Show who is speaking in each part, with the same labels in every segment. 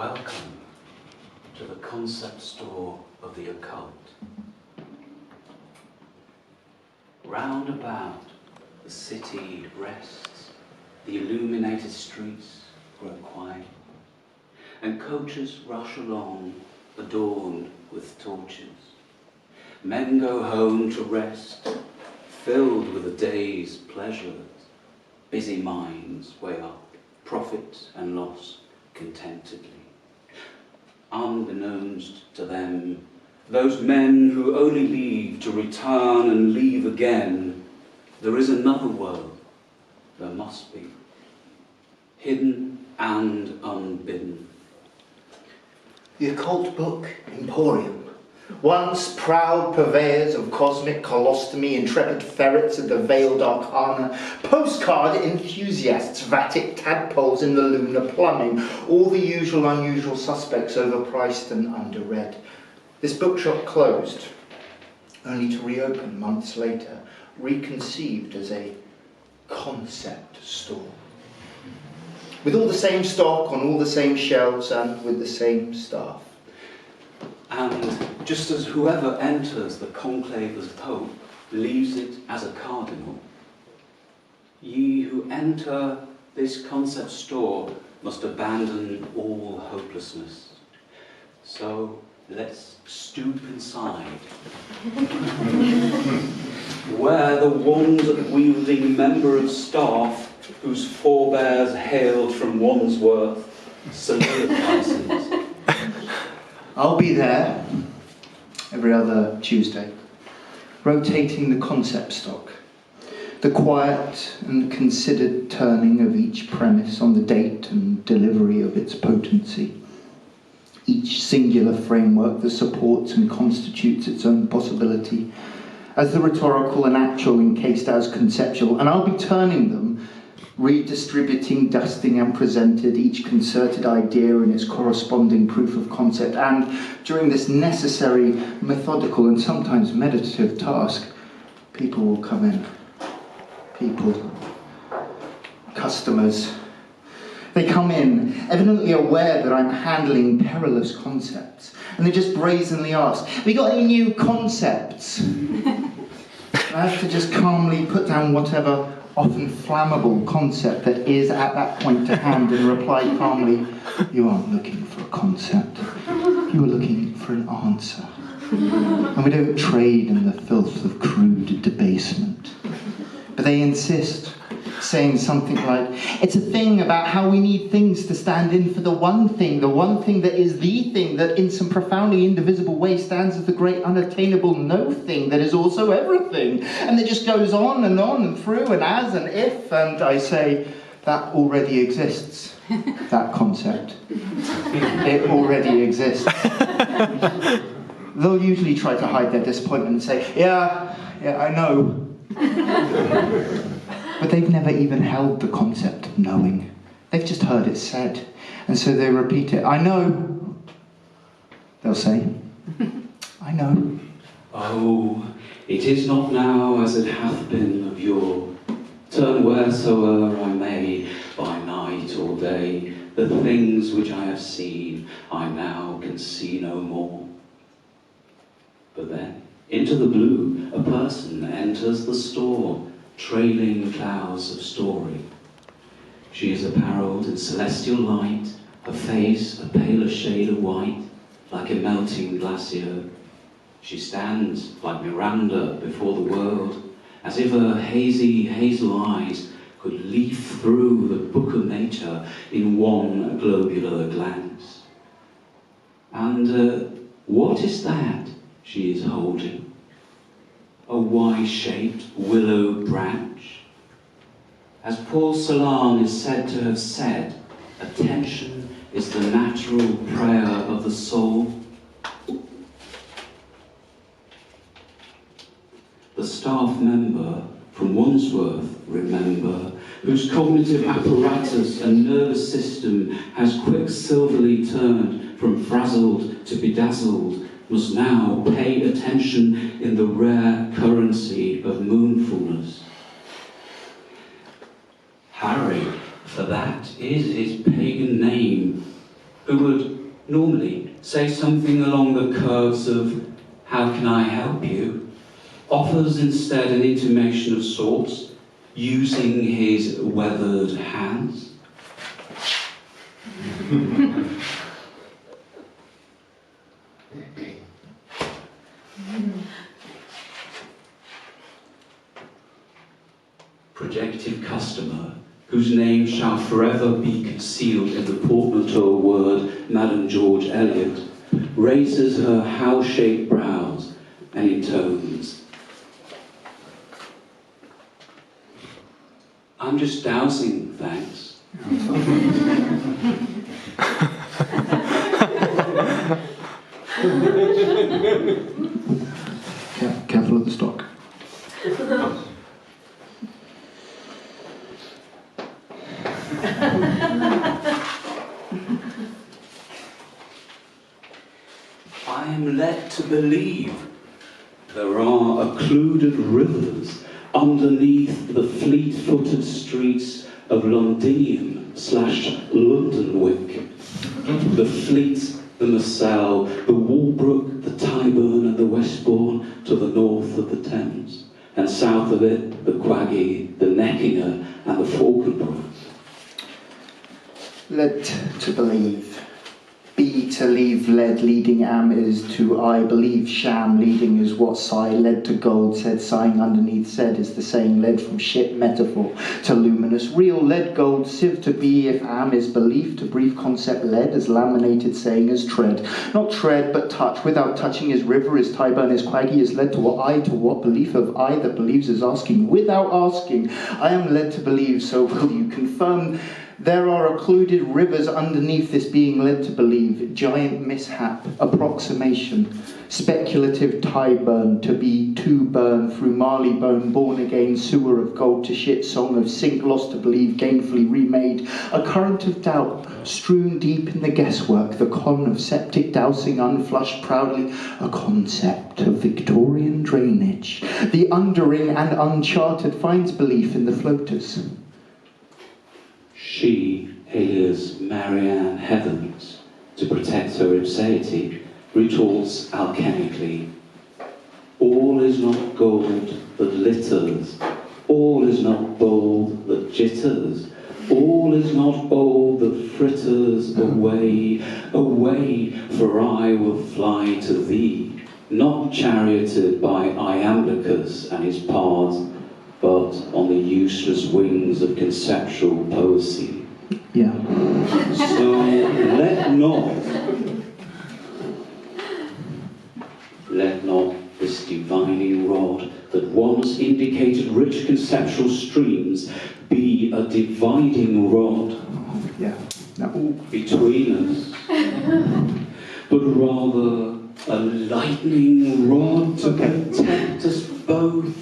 Speaker 1: Welcome to the concept store of the occult. Round about the city rests, the illuminated streets grow quiet, and coaches rush along adorned with torches. Men go home to rest, filled with the day's pleasures. Busy minds weigh up profit and loss contentedly. Unbeknownst to them, those men who only leave to return and leave again, there is another world, there must be, hidden and unbidden.
Speaker 2: The occult book Emporium. Once proud purveyors of cosmic colostomy, intrepid ferrets of the veiled arcana, postcard enthusiasts, vatic tadpoles in the lunar plumbing, all the usual unusual suspects overpriced and underread. This bookshop closed, only to reopen months later, reconceived as a concept store. With all the same stock on all the same shelves and with the same staff.
Speaker 1: And just as whoever enters the conclave as Pope leaves it as a cardinal, ye who enter this concept store must abandon all hopelessness. So let's stoop inside, where the wand-wielding member of staff, whose forebears hailed from Wandsworth, soliloquizes.
Speaker 2: I'll be there every other Tuesday, rotating the concept stock, the quiet and considered turning of each premise on the date and delivery of its potency, each singular framework that supports and constitutes its own possibility, as the rhetorical and actual encased as conceptual, and I'll be turning them, redistributing, dusting and presented each concerted idea in its corresponding proof of concept, and during this necessary, methodical and sometimes meditative task, people will come in. People. Customers. They come in, evidently aware that I'm handling perilous concepts, and they just brazenly ask, have you got any new concepts? I have to just calmly put down whatever often flammable concept that is at that point to hand and reply calmly, you aren't looking for a concept, you are looking for an answer. And we don't trade in the filth of crude debasement. But they insist, saying something like, it's a thing about how we need things to stand in for the one thing that is the thing that in some profoundly indivisible way stands as the great unattainable no thing that is also everything. And it just goes on and through and as and if, and I say, that already exists, that concept. It already exists. They'll usually try to hide their disappointment and say, yeah, I know. But they've never even held the concept of knowing. They've just heard it said. And so they repeat it. I know. They'll say, I know.
Speaker 1: Oh, it is not now as it hath been of yore. Turn wheresoe'er I may, by night or day. The things which I have seen, I now can see no more. But then, into the blue, a person enters the store, trailing clouds of story. She is apparelled in celestial light, her face a paler shade of white, like a melting glacier. She stands like Miranda before the world, as if her hazy hazel eyes could leaf through the book of nature in one globular glance. And what is that she is holding? A Y-shaped willow branch. As Paul Celan is said to have said, attention is the natural prayer of the soul. The staff member from Wandsworth, remember, whose cognitive apparatus and nervous system has quicksilverly turned from frazzled to bedazzled, must now pay attention in the rare currency of moonfulness. Harry, for that is his pagan name, who would normally say something along the curves of, how can I help you? Offers instead an intimation of sorts, using his weathered hands. Projective customer, whose name shall forever be concealed in the portmanteau word Madame George Eliot, raises her how-shaped brows and intones, I'm just dowsing, thanks.
Speaker 2: Careful of the stock.
Speaker 1: I am led to believe there are occluded rivers underneath the fleet-footed streets of Londinium/Londonwick. The Fleet, the Moselle, the Walbrook, the Tyburn and the Westbourne to the north of the Thames, and south of it, the Quaggy, the Neckinger and the Falconborough.
Speaker 2: Led to believe. Be to leave led leading am is to I believe sham leading is what sigh led to gold said sighing underneath said is the saying led from ship metaphor to luminous real led gold sieve to be if am is belief to brief concept led as laminated saying as tread not tread but touch without touching is river is Tyburn is Quaggy is led to what I to what belief of I that believes is asking without asking I am led to believe so will you confirm there are occluded rivers underneath this being led to believe, giant mishap, approximation, speculative Tyburn, to be to burn through Marleybone, born again, sewer of gold to shit, song of sink, lost to believe, gainfully remade, a current of doubt, strewn deep in the guesswork, the con of septic dousing, unflushed proudly, a concept of Victorian drainage, the undering and uncharted finds belief in the floaters.
Speaker 1: She, alias Marianne Heavens, to protect her obscenity, retorts alchemically, all is not gold that litters, all is not bold that jitters, all is not bold that fritters away, away, for I will fly to thee, not charioted by Iamblichus and his pards, but on the useless wings of conceptual poesy.
Speaker 2: Yeah.
Speaker 1: So let not this divining rod that once indicated rich conceptual streams be a dividing rod between us, but rather a lightning rod to protect us both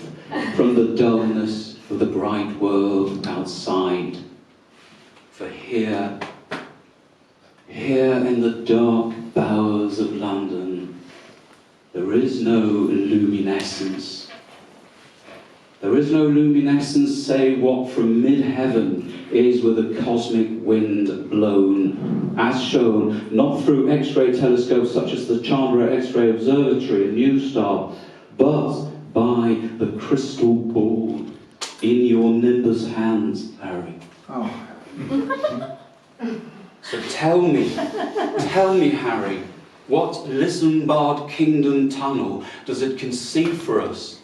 Speaker 1: from the dullness of the bright world outside. For here in the dark bowers of London, there is no luminescence. There is no luminescence save what from mid-heaven is with a cosmic wind blown, as shown not through X-ray telescopes such as the Chandra X-ray Observatory in New Star, but by the crystal ball in your nimbus hands, Harry.
Speaker 2: Oh.
Speaker 1: So tell me, Harry, what Lissenbard Kingdom tunnel does it conceive for us,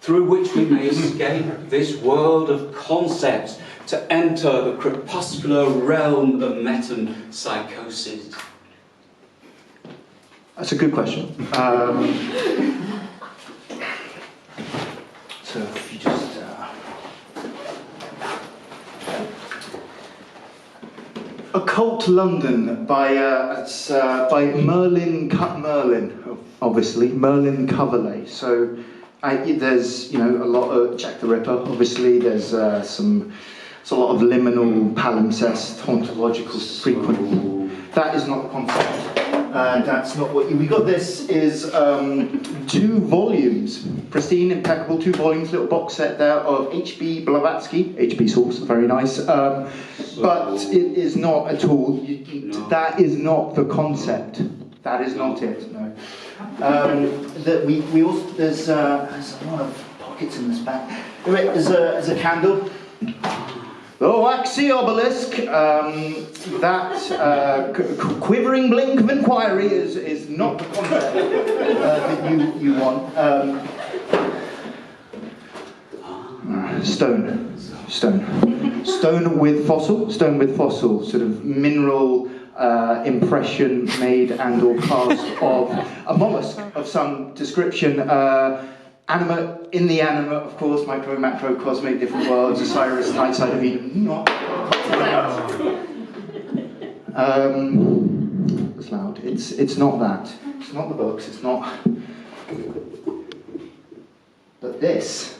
Speaker 1: through which we may escape this world of concepts to enter the crepuscular realm of metempsychosis?
Speaker 2: That's a good question. So if you just Occult London by Merlin obviously Merlin Coverley. So there's a lot of Jack the Ripper. Obviously there's it's a lot of liminal palimpsest, hauntological frequent. That is not the concept. That's not what we got. This is 2 volumes, pristine, impeccable, 2 volumes, little box set there of H.B. Blavatsky, H.B. source, very nice. But it is not at all. That is not the concept. That is not it. No. That we also there's a lot of pockets in this bag. There's a candle. The waxy obelisk, that quivering blink of inquiry is not the concept that you want. Stone with fossil, sort of mineral impression made and or cast of a mollusk of some description. Animate, in the animate, of course, micro, macro, cosmic, different worlds, Osiris, night side of Eden, not it's loud. It's not that. It's not the books, it's not. But this